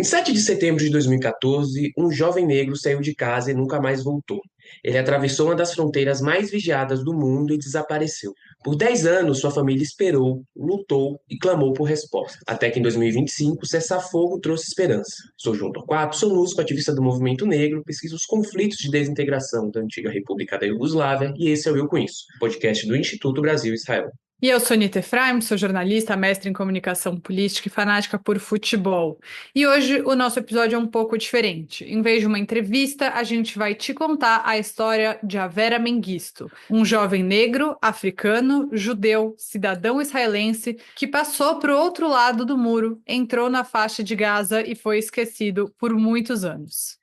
Em 7 de setembro de 2014, um jovem negro saiu de casa e nunca mais voltou. Ele atravessou uma das fronteiras mais vigiadas do mundo e desapareceu. Por 10 anos, sua família esperou, lutou e clamou por resposta. Até que em 2025, cessar-fogo trouxe esperança. Sou João Torquato, sou músico, ativista do movimento negro, pesquiso os conflitos de desintegração da antiga República da Iugoslávia e esse é o Eu Conheço, podcast do Instituto Brasil-Israel. E eu sou Nita Efraim, sou jornalista, mestre em comunicação política e fanática por futebol. E hoje o nosso episódio é um pouco diferente. Em vez de uma entrevista, a gente vai te contar a história de Avera Mengistu, um jovem negro, africano, judeu, cidadão israelense que passou para o outro lado do muro, entrou na faixa de Gaza e foi esquecido por muitos anos.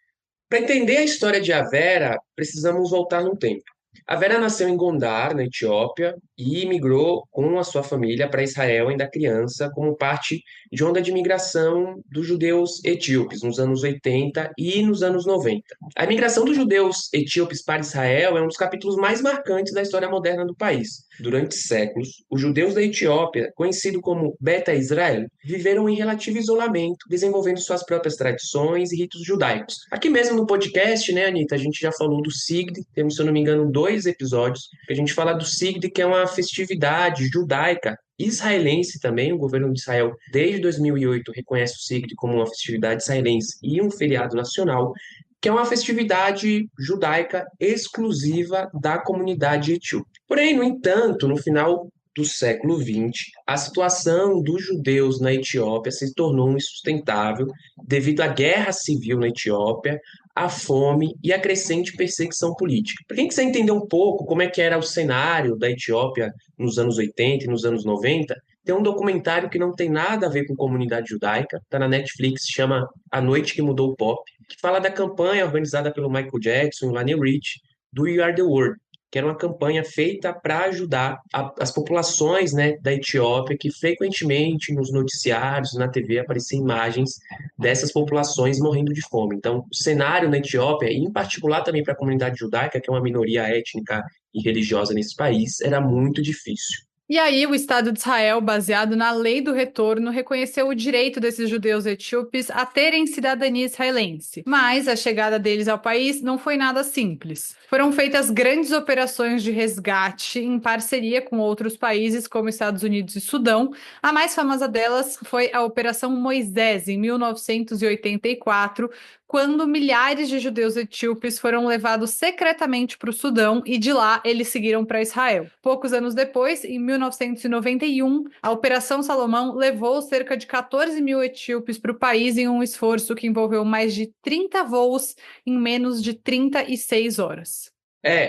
Para entender a história de Avera, precisamos voltar no tempo. Avera nasceu em Gondar, na Etiópia, e migrou com a sua família para Israel ainda criança, como parte de onda de migração dos judeus etíopes nos anos 80 e nos anos 90. A imigração dos judeus etíopes para Israel é um dos capítulos mais marcantes da história moderna do país. Durante séculos, os judeus da Etiópia, conhecidos como Beta Israel, viveram em relativo isolamento, desenvolvendo suas próprias tradições e ritos judaicos. Aqui mesmo no podcast, né, Anitta, a gente já falou do Sigd, temos, se eu não me engano, 2 episódios, que a gente fala do Sigd, que é uma festividade judaica israelense também. O governo de Israel, desde 2008, reconhece o Sigd como uma festividade israelense e um feriado nacional, que é uma festividade judaica exclusiva da comunidade etíope. Porém, no entanto, no final do século XX, a situação dos judeus na Etiópia se tornou insustentável devido à guerra civil na Etiópia, à fome e à crescente perseguição política. Para quem quiser entender um pouco como é que era o cenário da Etiópia nos anos 80 e nos anos 90, tem um documentário que não tem nada a ver com comunidade judaica, está na Netflix, se chama A Noite que Mudou o Pop, que fala da campanha organizada pelo Michael Jackson e Lionel Rich, do We Are the World, que era uma campanha feita para ajudar as populações, né, da Etiópia, que frequentemente nos noticiários, na TV, apareciam imagens dessas populações morrendo de fome. Então, o cenário na Etiópia, e em particular também para a comunidade judaica, que é uma minoria étnica e religiosa nesse país, era muito difícil. E aí, o Estado de Israel, baseado na Lei do Retorno, reconheceu o direito desses judeus etíopes a terem cidadania israelense. Mas a chegada deles ao país não foi nada simples. Foram feitas grandes operações de resgate em parceria com outros países, como Estados Unidos e Sudão. A mais famosa delas foi a Operação Moisés, em 1984, quando milhares de judeus etíopes foram levados secretamente para o Sudão e de lá eles seguiram para Israel. Poucos anos depois, em 1991, a Operação Salomão levou cerca de 14 mil etíopes para o país em um esforço que envolveu mais de 30 voos em menos de 36 horas.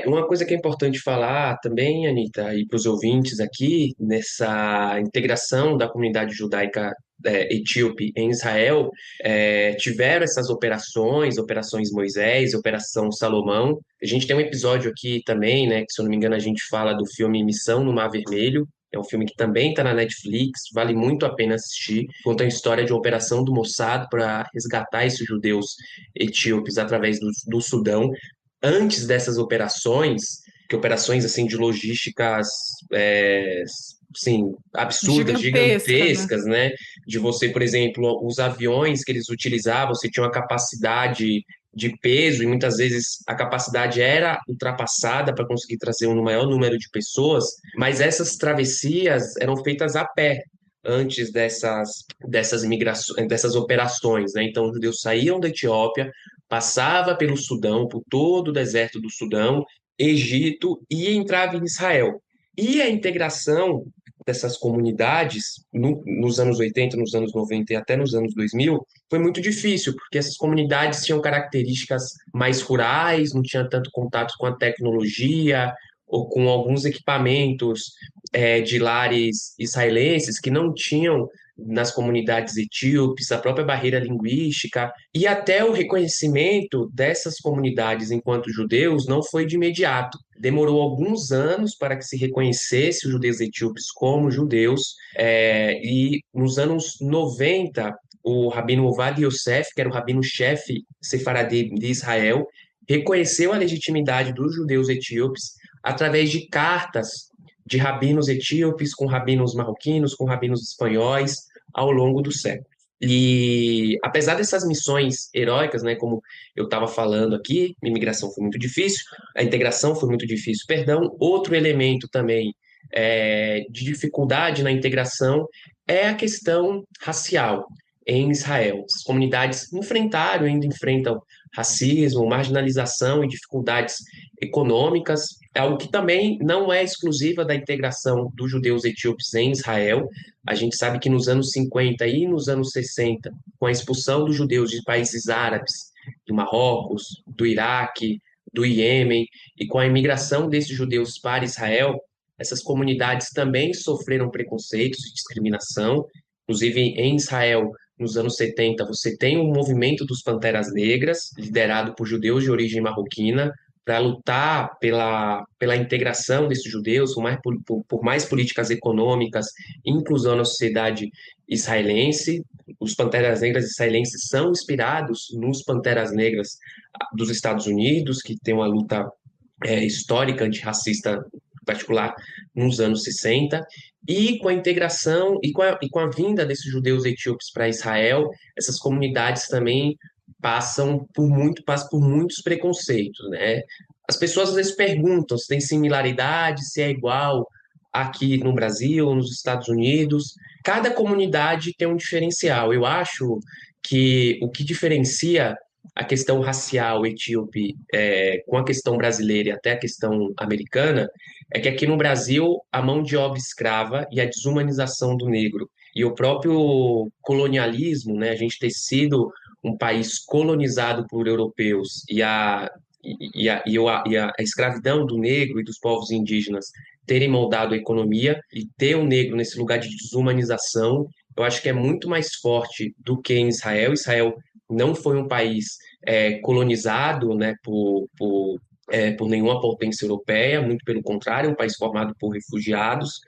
Uma coisa que é importante falar também, Anitta, e para os ouvintes aqui, nessa integração da comunidade judaica etíope em Israel, tiveram essas operações, Operações Moisés, Operação Salomão. A gente tem um episódio aqui também, né, que se eu não me engano a gente fala do filme Missão no Mar Vermelho. É um filme que também está na Netflix, vale muito a pena assistir. Conta a história de uma operação do Mossad para resgatar esses judeus etíopes através do Sudão. Antes dessas operações, que operações assim de logísticas assim, absurdas, Gigantesca, né? gigantescas, né? De você, por exemplo, os aviões que eles utilizavam, você tinha uma capacidade de peso e muitas vezes a capacidade era ultrapassada para conseguir trazer um maior número de pessoas, mas essas travessias eram feitas a pé antes dessas migrações, dessas operações, né? Então os judeus saíam da Etiópia, passava pelo Sudão, por todo o deserto do Sudão, Egito e entrava em Israel. E a integração dessas comunidades nos anos 80, nos anos 90 e até nos anos 2000 foi muito difícil, porque essas comunidades tinham características mais rurais, não tinha tanto contato com a tecnologia ou com alguns equipamentos de lares israelenses que não tinham nas comunidades etíopes, a própria barreira linguística e até o reconhecimento dessas comunidades enquanto judeus não foi de imediato. Demorou alguns anos para que se reconhecesse os judeus etíopes como judeus, e nos anos 90, o rabino Ovadia Yosef, que era o rabino-chefe sefaradi de Israel, reconheceu a legitimidade dos judeus etíopes através de cartas de rabinos etíopes com rabinos marroquinos, com rabinos espanhóis, ao longo do século. E apesar dessas missões heróicas, né, como eu estava falando aqui, a imigração foi muito difícil, a integração foi muito difícil, perdão. Outro elemento também de dificuldade na integração é a questão racial em Israel. As comunidades enfrentaram, ainda enfrentam racismo, marginalização e dificuldades econômicas, é algo que também não é exclusiva da integração dos judeus etíopes em Israel. A gente sabe que nos anos 50 e nos anos 60, com a expulsão dos judeus de países árabes, do Marrocos, do Iraque, do Iêmen, e com a imigração desses judeus para Israel, essas comunidades também sofreram preconceitos e discriminação. Inclusive, em Israel, nos anos 70, você tem um movimento dos Panteras Negras, liderado por judeus de origem marroquina, para lutar pela integração desses judeus, por mais políticas econômicas, inclusão na sociedade israelense. Os Panteras Negras israelenses são inspirados nos Panteras Negras dos Estados Unidos, que tem uma luta histórica antirracista, em particular nos anos 60, e com a integração e com a vinda desses judeus etíopes para Israel, essas comunidades também passam por muitos preconceitos, né? As pessoas às vezes perguntam se tem similaridade, se é igual aqui no Brasil, nos Estados Unidos. Cada comunidade tem um diferencial. Eu acho que o que diferencia a questão racial etíope com a questão brasileira e até a questão americana é que aqui no Brasil a mão de obra escrava e a desumanização do negro e o próprio colonialismo, né, a gente ter sido um país colonizado por europeus e a escravidão do negro e dos povos indígenas terem moldado a economia e ter o negro nesse lugar de desumanização, eu acho que é muito mais forte do que em Israel. Israel não foi um país colonizado, né, por nenhuma potência europeia, muito pelo contrário, é um país formado por refugiados.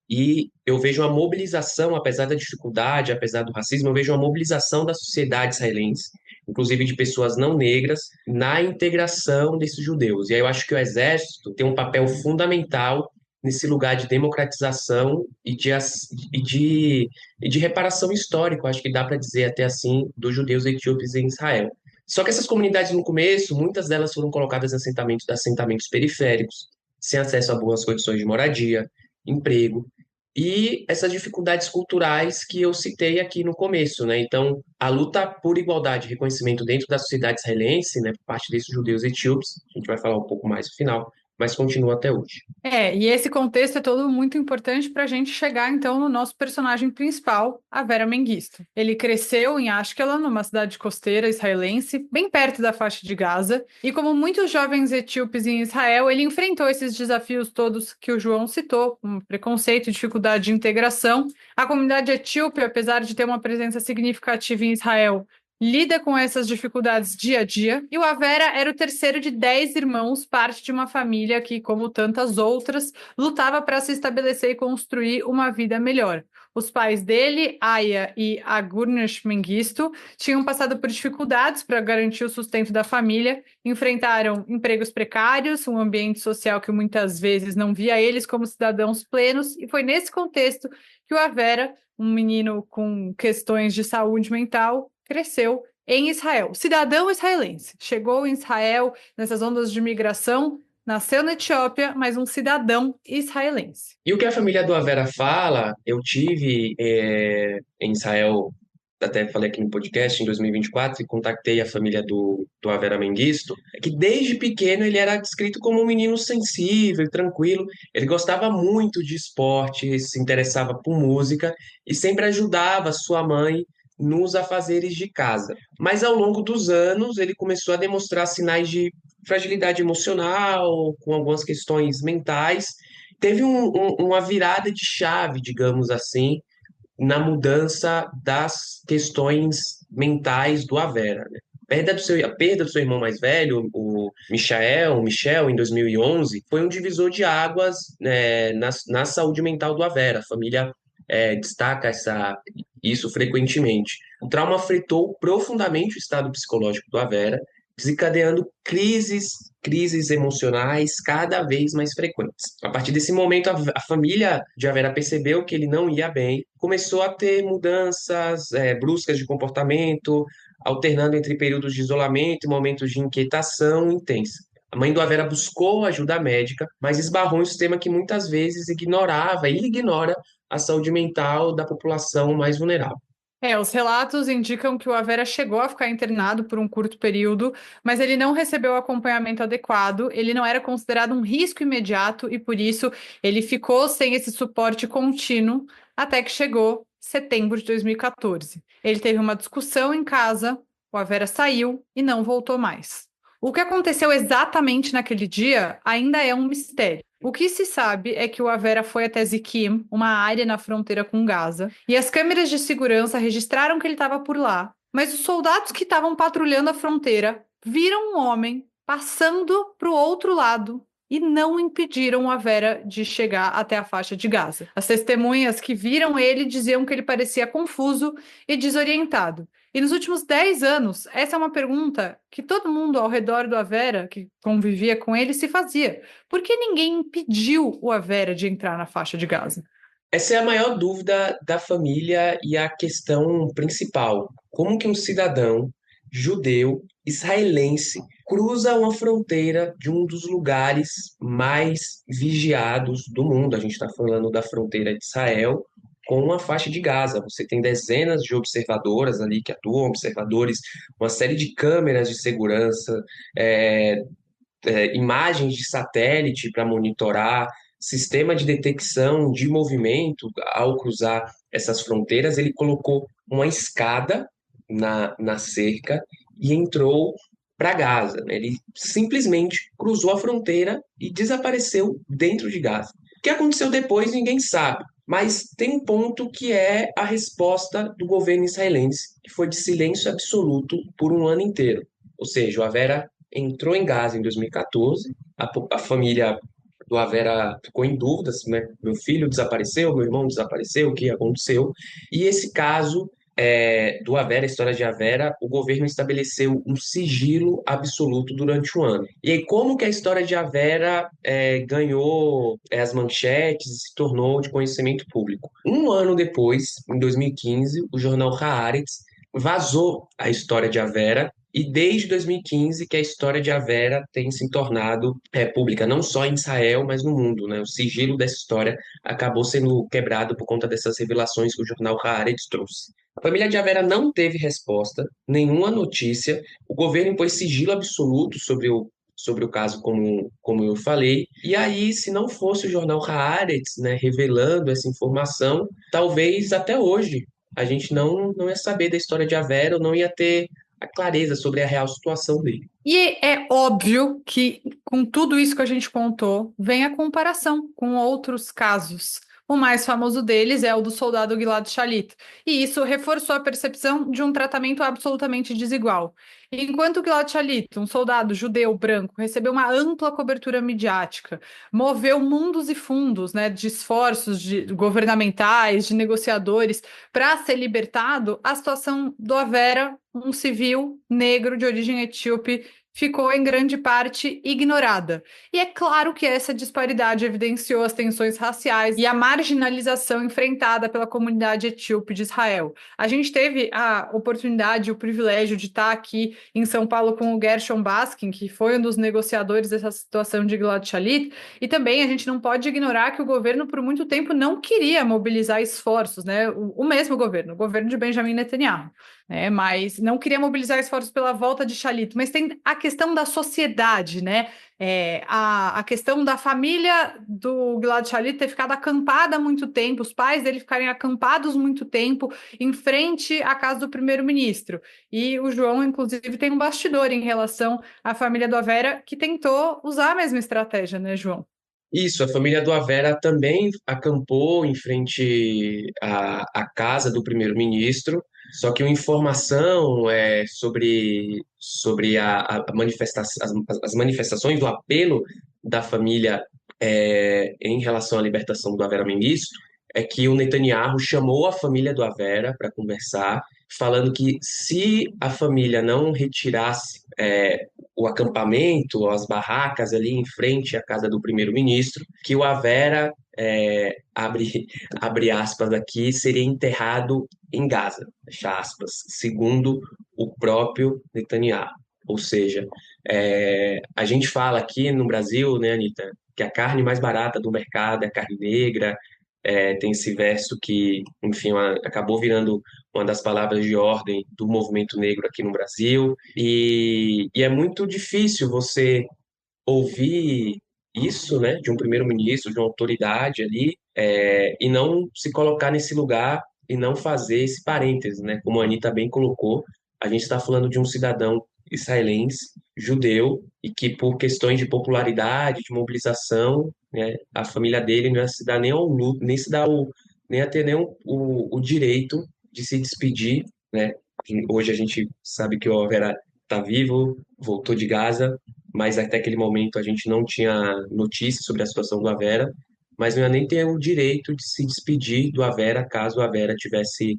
E eu vejo uma mobilização, apesar da dificuldade, apesar do racismo, eu vejo uma mobilização da sociedade israelense, inclusive de pessoas não negras, na integração desses judeus. E aí eu acho que o exército tem um papel fundamental nesse lugar de democratização e de reparação histórica, eu acho que dá para dizer até assim, dos judeus etíopes em Israel. Só que essas comunidades, no começo, muitas delas foram colocadas em assentamentos periféricos, sem acesso a boas condições de moradia, emprego, e essas dificuldades culturais que eu citei aqui no começo, né? Então, a luta por igualdade e reconhecimento dentro da sociedade israelense, né, por parte desses judeus etíopes, a gente vai falar um pouco mais no final, mas continua até hoje. E esse contexto é todo muito importante para a gente chegar, então, no nosso personagem principal, a Vera Mengistu. Ele cresceu em Ashkelon, numa cidade costeira israelense, bem perto da faixa de Gaza, e como muitos jovens etíopes em Israel, ele enfrentou esses desafios todos que o João citou, como preconceito, dificuldade de integração. A comunidade etíope, apesar de ter uma presença significativa em Israel, lida com essas dificuldades dia a dia, e o Avera era o terceiro de 10 irmãos, parte de uma família que, como tantas outras, lutava para se estabelecer e construir uma vida melhor. Os pais dele, Aya e Agurnesh Mengistu, tinham passado por dificuldades para garantir o sustento da família, enfrentaram empregos precários, um ambiente social que muitas vezes não via eles como cidadãos plenos, e foi nesse contexto que o Avera, um menino com questões de saúde mental, cresceu em Israel. Cidadão israelense. Chegou em Israel nessas ondas de migração, nasceu na Etiópia, mas um cidadão israelense. E o que a família do Avera fala, eu tive em Israel, até falei aqui no podcast, em 2024, e contatei a família do Avera Mengistu, é que desde pequeno ele era descrito como um menino sensível, tranquilo, ele gostava muito de esporte, se interessava por música e sempre ajudava sua mãe nos afazeres de casa. Mas ao longo dos anos ele começou a demonstrar sinais de fragilidade emocional, com algumas questões mentais. Teve uma virada de chave, digamos assim, na mudança das questões mentais do Avera, né? A perda do seu irmão mais velho, o Michel, em 2011, foi um divisor de águas, né, na saúde mental do Avera. A família destaca isso frequentemente. O trauma afetou profundamente o estado psicológico do Avera desencadeando crises emocionais cada vez mais frequentes. A partir desse momento, a família de Avera percebeu que ele não ia bem, começou a ter mudanças bruscas de comportamento, alternando entre períodos de isolamento e momentos de inquietação intensa. A mãe do Avera buscou ajuda médica, mas esbarrou em um sistema que muitas vezes ignorava e ignora a saúde mental da população mais vulnerável. Os relatos indicam que o Avera chegou a ficar internado por um curto período, mas ele não recebeu o acompanhamento adequado, ele não era considerado um risco imediato e, por isso, ele ficou sem esse suporte contínuo até que chegou setembro de 2014. Ele teve uma discussão em casa, o Avera saiu e não voltou mais. O que aconteceu exatamente naquele dia ainda é um mistério. O que se sabe é que o Avera foi até Zikim, uma área na fronteira com Gaza, e as câmeras de segurança registraram que ele estava por lá, mas os soldados que estavam patrulhando a fronteira viram um homem passando para o outro lado e não impediram o Avera de chegar até a faixa de Gaza. As testemunhas que viram ele diziam que ele parecia confuso e desorientado. E nos últimos 10 anos, essa é uma pergunta que todo mundo ao redor do Avera, que convivia com ele, se fazia. Por que ninguém impediu o Avera de entrar na faixa de Gaza? Essa é a maior dúvida da família e a questão principal. Como que um cidadão judeu israelense cruza uma fronteira de um dos lugares mais vigiados do mundo? A gente está falando da fronteira de Israel com a faixa de Gaza. Você tem dezenas de observadoras ali que atuam, observadores, uma série de câmeras de segurança, é, imagens de satélite para monitorar, sistema de detecção de movimento ao cruzar essas fronteiras. Ele colocou uma escada na cerca e entrou para Gaza, né? Ele simplesmente cruzou a fronteira e desapareceu dentro de Gaza. O que aconteceu depois, ninguém sabe. Mas tem um ponto que é a resposta do governo israelense, que foi de silêncio absoluto por um ano inteiro. Ou seja, o Avera entrou em Gaza em 2014, a família do Avera ficou em dúvidas, né? Meu filho desapareceu, meu irmão desapareceu, o que aconteceu? E esse caso do Avera, a história de Avera, o governo estabeleceu um sigilo absoluto durante um ano. E aí, como que a história de Avera ganhou as manchetes e se tornou de conhecimento público? Um ano depois, em 2015, o jornal Haaretz vazou a história de Avera e desde 2015 que a história de Avera tem se tornado pública, não só em Israel, mas no mundo, né? O sigilo dessa história acabou sendo quebrado por conta dessas revelações que o jornal Haaretz trouxe. A família de Avera não teve resposta, nenhuma notícia. O governo impôs sigilo absoluto sobre o caso, como eu falei. E aí, se não fosse o jornal Haaretz, né, revelando essa informação, talvez até hoje a gente não ia saber da história de Avera, ou não ia ter a clareza sobre a real situação dele. E é óbvio que, com tudo isso que a gente contou, vem a comparação com outros casos. O mais famoso deles é o do soldado Gilad Shalit, e isso reforçou a percepção de um tratamento absolutamente desigual. Enquanto Gilad Shalit, um soldado judeu branco, recebeu uma ampla cobertura midiática, moveu mundos e fundos, né, de esforços governamentais, de negociadores, para ser libertado, a situação do Avera, um civil negro de origem etíope, ficou em grande parte ignorada. E é claro que essa disparidade evidenciou as tensões raciais e a marginalização enfrentada pela comunidade etíope de Israel. A gente teve a oportunidade e o privilégio de estar aqui em São Paulo com o Gershon Baskin, que foi um dos negociadores dessa situação de Gilad Shalit, e também a gente não pode ignorar que o governo por muito tempo não queria mobilizar esforços, né? O mesmo governo, o governo de Benjamin Netanyahu, né? Mas não queria mobilizar esforços pela volta de Shalit. Mas tem a questão da sociedade, né? A questão da família do Gilad Shalit ter ficado acampada há muito tempo, os pais dele ficarem acampados muito tempo em frente à casa do primeiro-ministro. E o João, inclusive, tem um bastidor em relação à família do Avera que tentou usar a mesma estratégia, né, João? Isso, a família do Avera também acampou em frente à casa do primeiro-ministro, só que uma informação sobre as manifestações do apelo da família em relação à libertação do Avera Mengistu é que o Netanyahu chamou a família do Avera para conversar falando que se a família não retirasse o acampamento, as barracas ali em frente à casa do primeiro-ministro, que o Avera, abre aspas aqui, seria enterrado em Gaza, fecha aspas, segundo o próprio Netanyahu. Ou seja, a gente fala aqui no Brasil, né, Anitta, que a carne mais barata do mercado é a carne negra. Tem esse verso que, enfim, acabou virando uma das palavras de ordem do movimento negro aqui no Brasil. E é muito difícil você ouvir isso, né, de um primeiro-ministro, de uma autoridade ali, e não se colocar nesse lugar e não fazer esse parêntese, né? Como a Anitta bem colocou, a gente está falando de um cidadão israelense, judeu, e que por questões de popularidade, de mobilização, né, a família dele não ia se dar nem ao luto, nem se dar nem a ter nem o direito de se despedir, né? Hoje a gente sabe que o Vera está vivo, voltou de Gaza, mas até aquele momento a gente não tinha notícias sobre a situação do Avera, mas não ia nem ter o direito de se despedir do Avera caso o Avera tivesse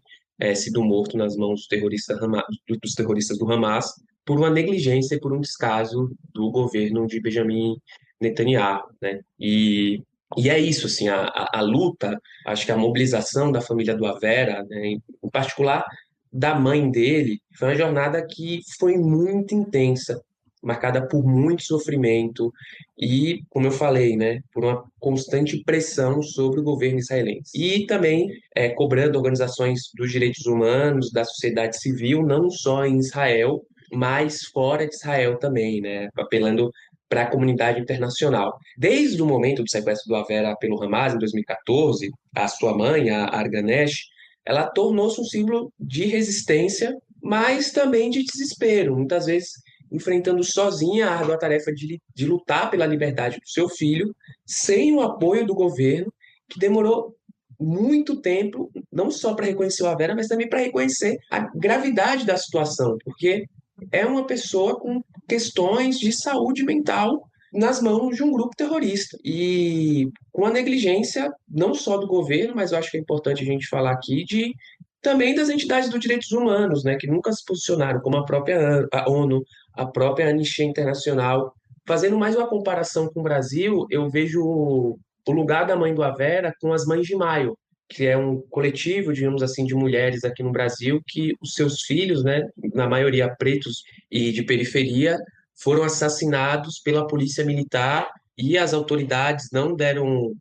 sido morto nas mãos dos terroristas do Hamas por uma negligência e por um descaso do governo de Benjamin Netanyahu, né? E é isso, assim, a luta, acho que a mobilização da família do Avera, né, em particular da mãe dele, foi uma jornada que foi muito intensa, marcada por muito sofrimento e, como eu falei, né, por uma constante pressão sobre o governo israelense. E também cobrando organizações dos direitos humanos, da sociedade civil, não só em Israel, mas fora de Israel também, né, apelando para a comunidade internacional. Desde o momento do sequestro do Avera pelo Hamas, em 2014, a sua mãe, a Arganesh, ela tornou-se um símbolo de resistência, mas também de desespero, muitas vezes enfrentando sozinha a árdua tarefa de lutar pela liberdade do seu filho, sem o apoio do governo, que demorou muito tempo, não só para reconhecer o Avera, mas também para reconhecer a gravidade da situação, porque é uma pessoa com questões de saúde mental nas mãos de um grupo terrorista. E com a negligência, não só do governo, mas eu acho que é importante a gente falar aqui de também das entidades dos direitos humanos, né, que nunca se posicionaram, como a própria ONU, a própria Anistia Internacional. Fazendo mais uma comparação com o Brasil, eu vejo o lugar da Mãe do Avera com as Mães de Maio, que é um coletivo, digamos assim, de mulheres aqui no Brasil que os seus filhos, né, na maioria pretos e de periferia, foram assassinados pela polícia militar e as autoridades não deram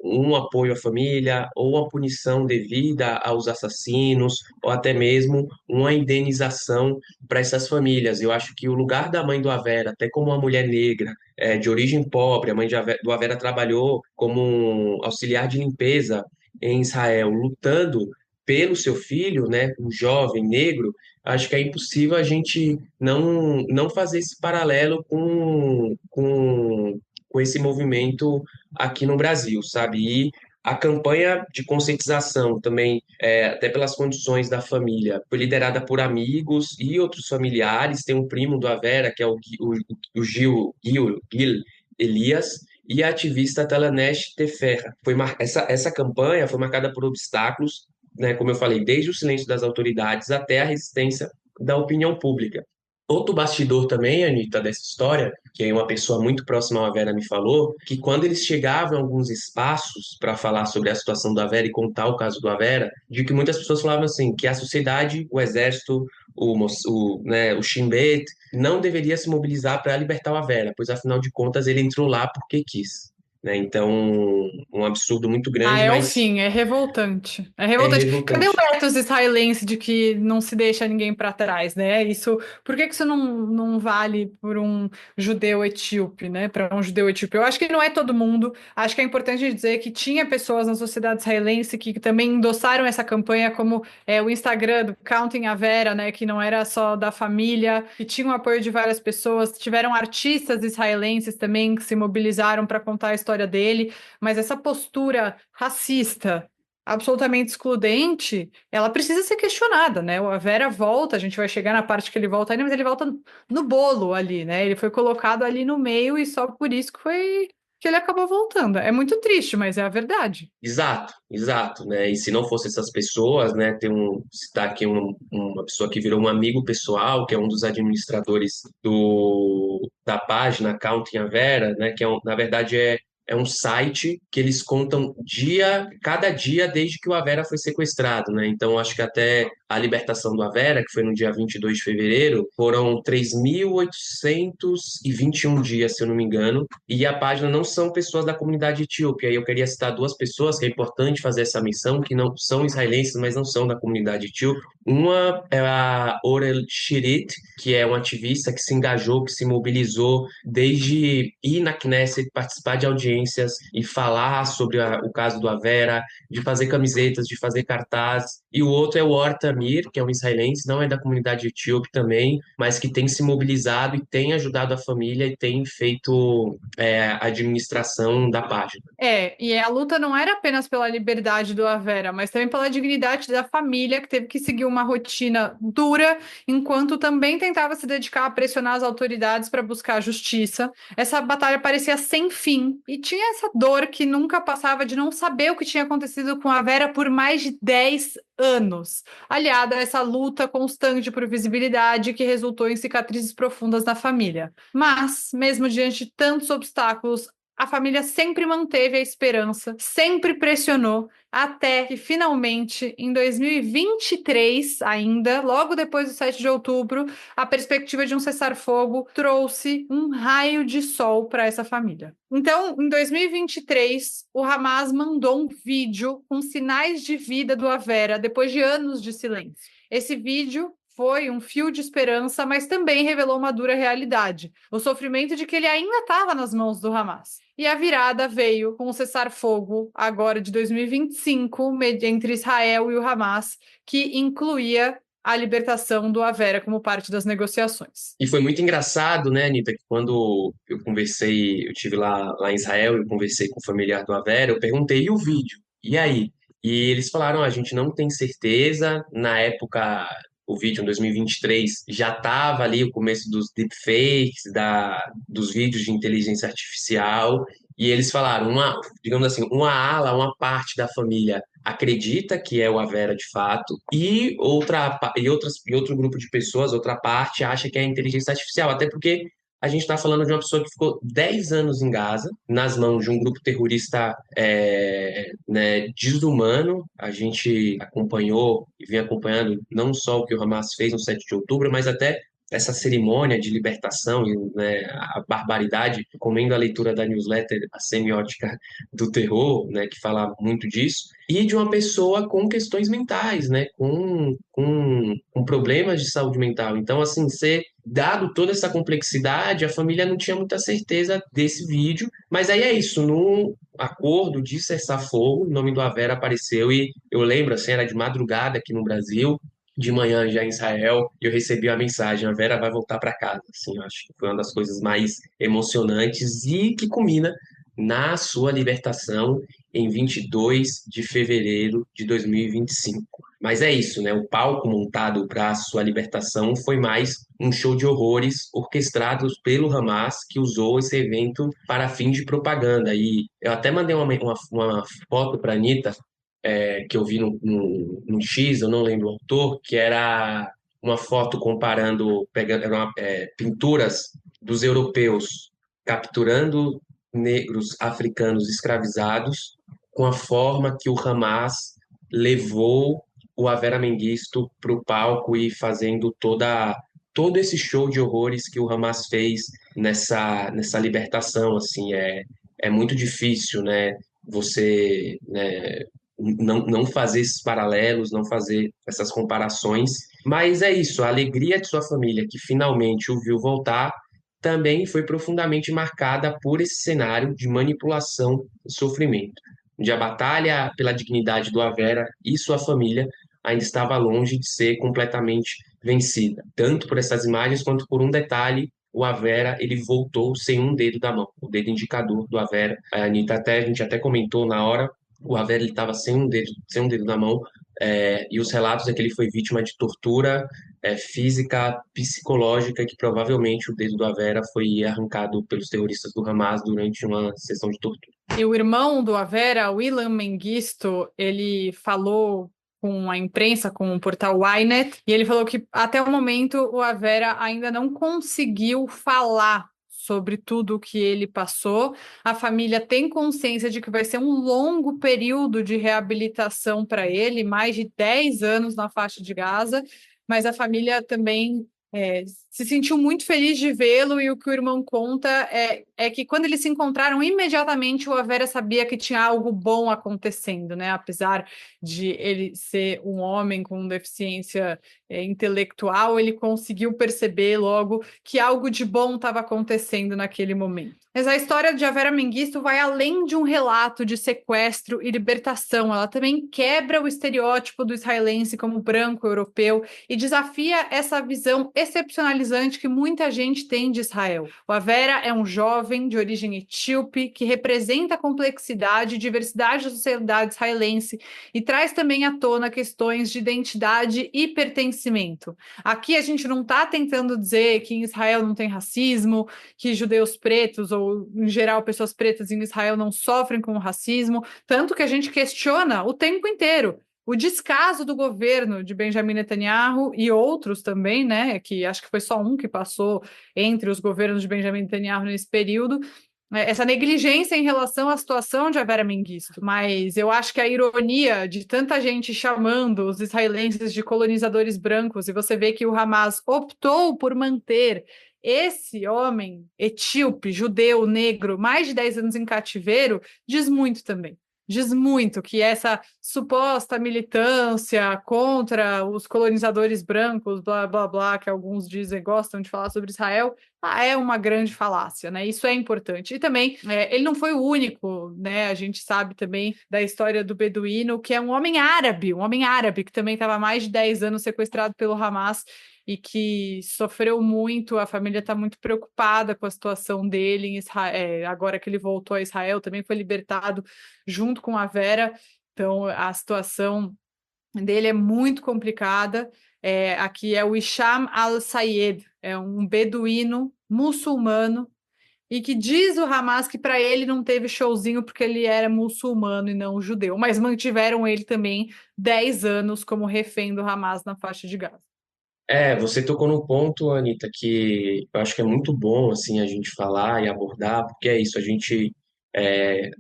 um apoio à família ou uma punição devida aos assassinos ou até mesmo uma indenização para essas famílias. Eu acho que o lugar da mãe do Avera, até como uma mulher negra, de origem pobre, a mãe do Avera trabalhou como um auxiliar de limpeza em Israel, lutando pelo seu filho, né, um jovem negro. Acho que é impossível a gente não fazer esse paralelo com esse movimento aqui no Brasil, sabe? E a campanha de conscientização também, até pelas condições da família, foi liderada por amigos e outros familiares. Tem um primo do Avera, que é o Gil Elias, e a ativista Talanesh Teferra. Essa campanha foi marcada por obstáculos, né, como eu falei, desde o silêncio das autoridades até a resistência da opinião pública. Outro bastidor também, Anitta, dessa história, que uma pessoa muito próxima à Vera me falou, que quando eles chegavam em alguns espaços para falar sobre a situação da Vera e contar o caso do Avera, de que muitas pessoas falavam assim, que a sociedade, o exército, o Shin Bet, não deveria se mobilizar para libertar o Avera, pois afinal de contas ele entrou lá porque quis. Né? Então, um absurdo muito Ah, grande, é o mas fim, é revoltante. É é revoltante. Cadê o revoltante. ethos israelense de que não se deixa ninguém para trás, né? Isso, por que que isso não vale por um judeu etíope, né? Para um judeu etíope? Eu acho que não é todo mundo. Acho que é importante dizer que tinha pessoas na sociedade israelense que também endossaram essa campanha, como o Instagram do Counting a Vera, né? Que não era só da família, que tinha o apoio de várias pessoas. Tiveram artistas israelenses também que se mobilizaram para contar a história dele. Mas essa postura racista, absolutamente excludente, ela precisa ser questionada, né? A Vera volta, a gente vai chegar na parte que ele volta ainda, mas ele volta no bolo ali, né? Ele foi colocado ali no meio e só por isso que que ele acabou voltando. É muito triste, mas é a verdade. Exato, exato, né? E se não fosse essas pessoas, né? Citar aqui uma pessoa que virou um amigo pessoal, que é um dos administradores da página Counting a Vera, né? Na verdade, é um site que eles contam cada dia desde que o Avera foi sequestrado, né? Então, acho que até a libertação do Avera, que foi no dia 22 de fevereiro, foram 3.821 dias, se eu não me engano, e a página não são pessoas da comunidade etíope. Aí eu queria citar duas pessoas que é importante fazer essa missão, que não são israelenses, mas não são da comunidade etíope. Uma é a Orel Shirit, que é uma ativista que se engajou, que se mobilizou desde ir na Knesset, participar de audiências e falar sobre o caso do Avera, de fazer camisetas, de fazer cartaz. E o outro é o Or Tamir, que é um israelense, não é da comunidade etíope também, mas que tem se mobilizado e tem ajudado a família e tem feito a administração da página. E a luta não era apenas pela liberdade do Avera, mas também pela dignidade da família, que teve que seguir uma rotina dura, enquanto também tentava se dedicar a pressionar as autoridades para buscar a justiça. Essa batalha parecia sem fim, e tinha essa dor que nunca passava de não saber o que tinha acontecido com a Vera por mais de 10 anos, aliada a essa luta constante por visibilidade que resultou em cicatrizes profundas na família. Mas, mesmo diante de tantos obstáculos, a família sempre manteve a esperança, sempre pressionou, até que finalmente, em 2023, ainda, logo depois do 7 de outubro, a perspectiva de um cessar-fogo trouxe um raio de sol para essa família. Então, em 2023, o Hamas mandou um vídeo com sinais de vida do Avera, depois de anos de silêncio. Esse vídeo foi um fio de esperança, mas também revelou uma dura realidade: o sofrimento de que ele ainda estava nas mãos do Hamas. E a virada veio com o cessar-fogo, agora de 2025, entre Israel e o Hamas, que incluía a libertação do Avera como parte das negociações. E foi muito engraçado, né, Anitta, que quando eu tive lá em Israel, eu conversei com o familiar do Avera, eu perguntei, e o vídeo? E aí? E eles falaram, a gente não tem certeza, na época, o vídeo em 2023 já estava ali o começo dos deepfakes, dos vídeos de inteligência artificial, e eles falaram, digamos assim, uma ala, uma parte da família acredita que é o Avera de fato, e outro grupo de pessoas, outra parte, acha que é a inteligência artificial, até porque a gente está falando de uma pessoa que ficou 10 anos em Gaza, nas mãos de um grupo terrorista né, desumano. A gente acompanhou e vem acompanhando não só o que o Hamas fez no 7 de outubro, mas até essa cerimônia de libertação e né, a barbaridade, comendo a leitura da newsletter, a semiótica do terror, né, que fala muito disso, e de uma pessoa com questões mentais, né, com problemas de saúde mental. Então, assim, dado toda essa complexidade, a família não tinha muita certeza desse vídeo, mas aí é isso, no acordo de cessar-fogo, o nome do Avera apareceu e eu lembro, assim, era de madrugada aqui no Brasil, de manhã já em Israel, e eu recebi a mensagem, a Vera vai voltar para casa. Assim, eu acho que foi uma das coisas mais emocionantes e que culmina na sua libertação em 22 de fevereiro de 2025. Mas é isso, né? O palco montado para a sua libertação foi mais um show de horrores orquestrados pelo Hamas, que usou esse evento para fim de propaganda. E eu até mandei uma foto para a Anitta, que eu vi no X, eu não lembro o autor, que era uma foto comparando, pinturas dos europeus capturando negros africanos escravizados com a forma que o Hamas levou o Avera Mengistu para o palco e fazendo todo esse show de horrores que o Hamas fez nessa libertação. Assim, é muito difícil, né, você, né, não fazer esses paralelos, não fazer essas comparações, mas é isso, a alegria de sua família que finalmente o viu voltar também foi profundamente marcada por esse cenário de manipulação e sofrimento, onde a batalha pela dignidade do Avera e sua família ainda estava longe de ser completamente vencida, tanto por essas imagens quanto por um detalhe: o Avera ele voltou sem um dedo da mão, o dedo indicador do Avera. A gente até comentou na hora, o Avera ele estava sem um dedo da mão, e os relatos é que ele foi vítima de tortura física, psicológica, que provavelmente o dedo do Avera foi arrancado pelos terroristas do Hamas durante uma sessão de tortura. E o irmão do Avera, William Mengistu, ele falou com a imprensa, com o portal Ynet, e ele falou que até o momento o Avera ainda não conseguiu falar sobre tudo o que ele passou. A família tem consciência de que vai ser um longo período de reabilitação para ele, mais de 10 anos na faixa de Gaza, mas a família também se sentiu muito feliz de vê-lo, e o que o irmão conta é que quando eles se encontraram, imediatamente o Avera sabia que tinha algo bom acontecendo, né? Apesar de ele ser um homem com deficiência intelectual, ele conseguiu perceber logo que algo de bom estava acontecendo naquele momento. Mas a história de Avera Mengistu vai além de um relato de sequestro e libertação. Ela também quebra o estereótipo do israelense como branco europeu e desafia essa visão excepcionalizante que muita gente tem de Israel. O Avera é um jovem de origem etíope que representa a complexidade e diversidade da sociedade israelense e traz também à tona questões de identidade e pertencimento. Aqui a gente não está tentando dizer que em Israel não tem racismo, que judeus pretos ou, em geral, pessoas pretas em Israel não sofrem com o racismo, tanto que a gente questiona o tempo inteiro o descaso do governo de Benjamin Netanyahu e outros também, né, que acho que foi só um que passou entre os governos de Benjamin Netanyahu nesse período, essa negligência em relação à situação de Avera Mengistu. Mas eu acho que a ironia de tanta gente chamando os israelenses de colonizadores brancos, e você vê que o Hamas optou por manter esse homem etíope, judeu, negro, mais de 10 anos em cativeiro, diz muito também. Diz muito que essa suposta militância contra os colonizadores brancos, blá, blá, blá, que alguns dizem, gostam de falar sobre Israel, é uma grande falácia, né? Isso é importante. E também, ele não foi o único, né? A gente sabe também da história do beduíno, que é um homem árabe, que também estava há mais de 10 anos sequestrado pelo Hamas e que sofreu muito. A família está muito preocupada com a situação dele em Israel. Agora que ele voltou a Israel, também foi libertado junto com a Vera. Então, a situação dele é muito complicada. Aqui é o Hisham al-Sayed, é um beduíno muçulmano e que diz o Hamas que para ele não teve showzinho porque ele era muçulmano e não judeu, mas mantiveram ele também 10 anos como refém do Hamas na faixa de Gaza. Você tocou num ponto, Anitta, que eu acho que é muito bom assim a gente falar e abordar, porque é isso, a gente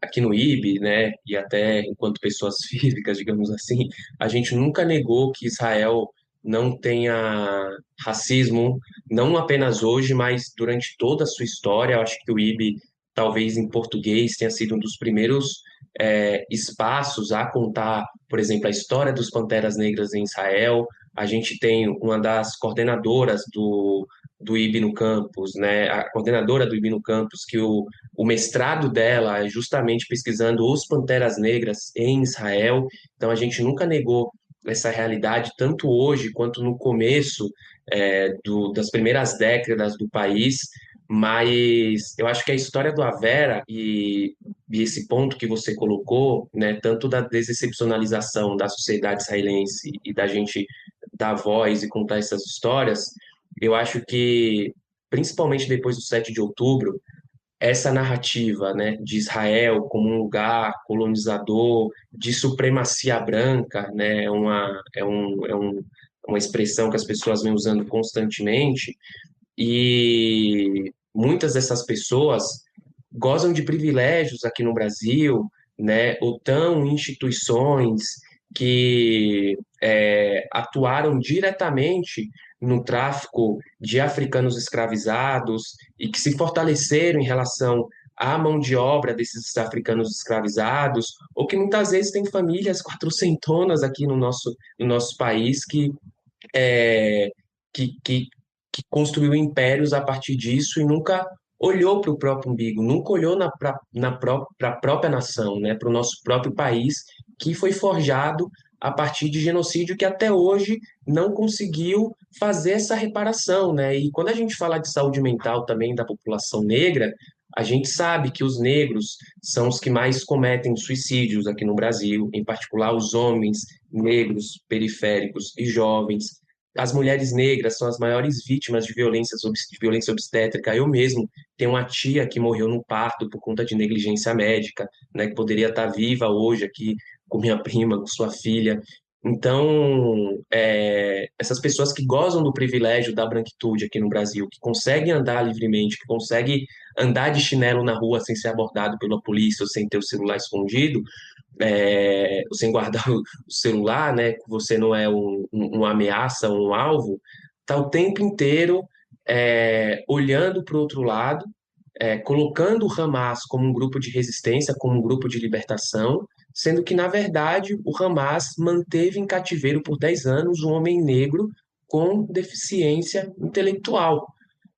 aqui no IB, né, e até enquanto pessoas físicas, digamos assim, a gente nunca negou que Israel não tenha racismo, não apenas hoje, mas durante toda a sua história. Eu acho que o IB, talvez em português, tenha sido um dos primeiros espaços a contar, por exemplo, a história dos Panteras Negras em Israel. A gente tem uma das coordenadoras do IB no campus, né? A coordenadora do IB no campus, que o mestrado dela é justamente pesquisando os Panteras Negras em Israel. Então a gente nunca negou essa realidade, tanto hoje quanto no começo das primeiras décadas do país. Mas eu acho que a história do Avera e esse ponto que você colocou, né, tanto da desexcepcionalização da sociedade israelense e da gente dar voz e contar essas histórias, eu acho que, principalmente depois do 7 de outubro, essa narrativa, né, de Israel como um lugar colonizador, de supremacia branca, né, uma expressão que as pessoas vêm usando constantemente, e muitas dessas pessoas gozam de privilégios aqui no Brasil, né, ou estão em instituições que atuaram diretamente no tráfico de africanos escravizados e que se fortaleceram em relação à mão de obra desses africanos escravizados, ou que muitas vezes têm famílias quatrocentonas aqui no nosso país é, que, que construiu impérios a partir disso e nunca olhou para o próprio umbigo, nunca olhou para a própria nação, né, para o nosso próprio país, que foi forjado a partir de genocídio que até hoje não conseguiu fazer essa reparação, né? E quando a gente fala de saúde mental também da população negra, a gente sabe que os negros são os que mais cometem suicídios aqui no Brasil, em particular os homens negros, periféricos e jovens. as mulheres negras são as maiores vítimas de violência obstétrica. Eu mesmo tenho uma tia que morreu no parto por conta de negligência médica, né, que poderia estar viva hoje aqui com minha prima, com sua filha. Então, essas pessoas que gozam do privilégio da branquitude aqui no Brasil, que conseguem andar livremente, que conseguem andar de chinelo na rua sem ser abordado pela polícia ou sem ter o celular escondido, sem guardar o celular, né? Que você não é uma ameaça, um alvo, tá o tempo inteiro olhando para o outro lado, colocando o Hamas como um grupo de resistência, como um grupo de libertação, sendo que, na verdade, o Hamas manteve em cativeiro por 10 anos um homem negro com deficiência intelectual,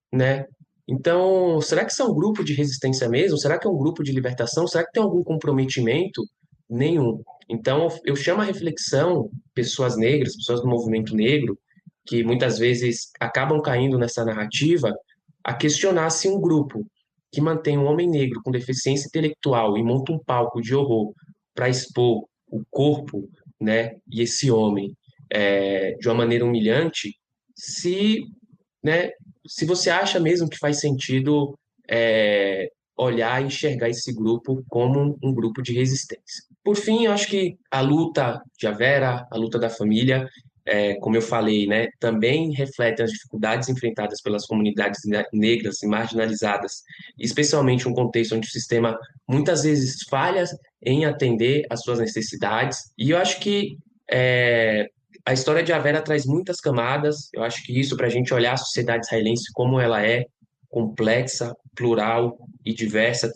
né? Então, será que isso é um grupo de resistência mesmo? Será que é um grupo de libertação? Será que tem algum comprometimento? Nenhum. Então, eu chamo a reflexão pessoas negras, pessoas do movimento negro, que muitas vezes acabam caindo nessa narrativa, a questionar se um grupo que mantém um homem negro com deficiência intelectual e monta um palco de horror para expor o corpo, né, e esse homem de uma maneira humilhante, se, né, se você acha mesmo que faz sentido olhar e enxergar esse grupo como um grupo de resistência. Por fim, eu acho que a luta de Avera, a luta da família, como eu falei, né, também reflete as dificuldades enfrentadas pelas comunidades negras e marginalizadas, especialmente em um contexto onde o sistema muitas vezes falha em atender às suas necessidades. E eu acho que a história de Avera traz muitas camadas. Eu acho que isso, para a gente olhar a sociedade israelense como ela é, complexa, plural e diversas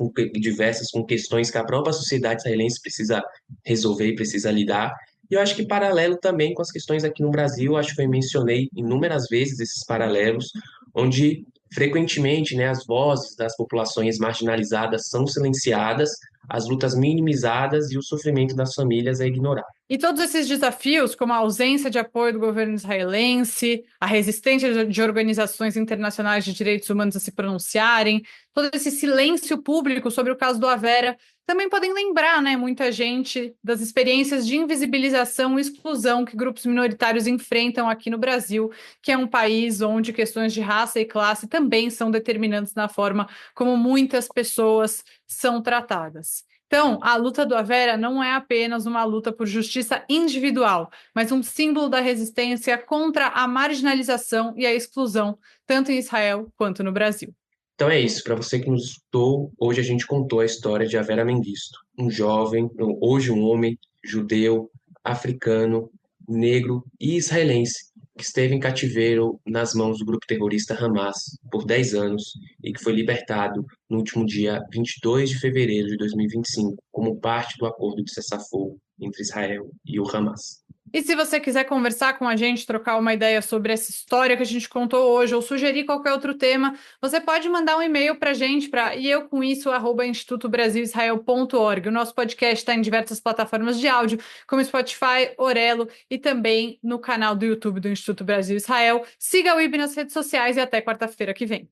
com questões que a própria sociedade israelense precisa resolver e precisa lidar. E eu acho que paralelo também com as questões aqui no Brasil, acho que eu mencionei inúmeras vezes esses paralelos, onde frequentemente, né, as vozes das populações marginalizadas são silenciadas, as lutas minimizadas e o sofrimento das famílias é ignorado. E todos esses desafios, como a ausência de apoio do governo israelense, a resistência de organizações internacionais de direitos humanos a se pronunciarem, todo esse silêncio público sobre o caso do Avera, também podem lembrar, né, muita gente das experiências de invisibilização e exclusão que grupos minoritários enfrentam aqui no Brasil, que é um país onde questões de raça e classe também são determinantes na forma como muitas pessoas são tratadas. Então, a luta do Avera não é apenas uma luta por justiça individual, mas um símbolo da resistência contra a marginalização e a exclusão, tanto em Israel quanto no Brasil. Então é isso, para você que nos escutou, hoje a gente contou a história de Avera Mengistu, um jovem, hoje um homem judeu, africano, negro e israelense, que esteve em cativeiro nas mãos do grupo terrorista Hamas por 10 anos e que foi libertado no último dia 22 de fevereiro de 2025, como parte do acordo de cessar-fogo entre Israel e o Hamas. E se você quiser conversar com a gente, trocar uma ideia sobre essa história que a gente contou hoje ou sugerir qualquer outro tema, você pode mandar um e-mail para a gente para @institutobrasilisrael.org. O nosso podcast está em diversas plataformas de áudio, como Spotify, Orelo e também no canal do YouTube do Instituto Brasil Israel. Siga o IB nas redes sociais e até quarta-feira que vem.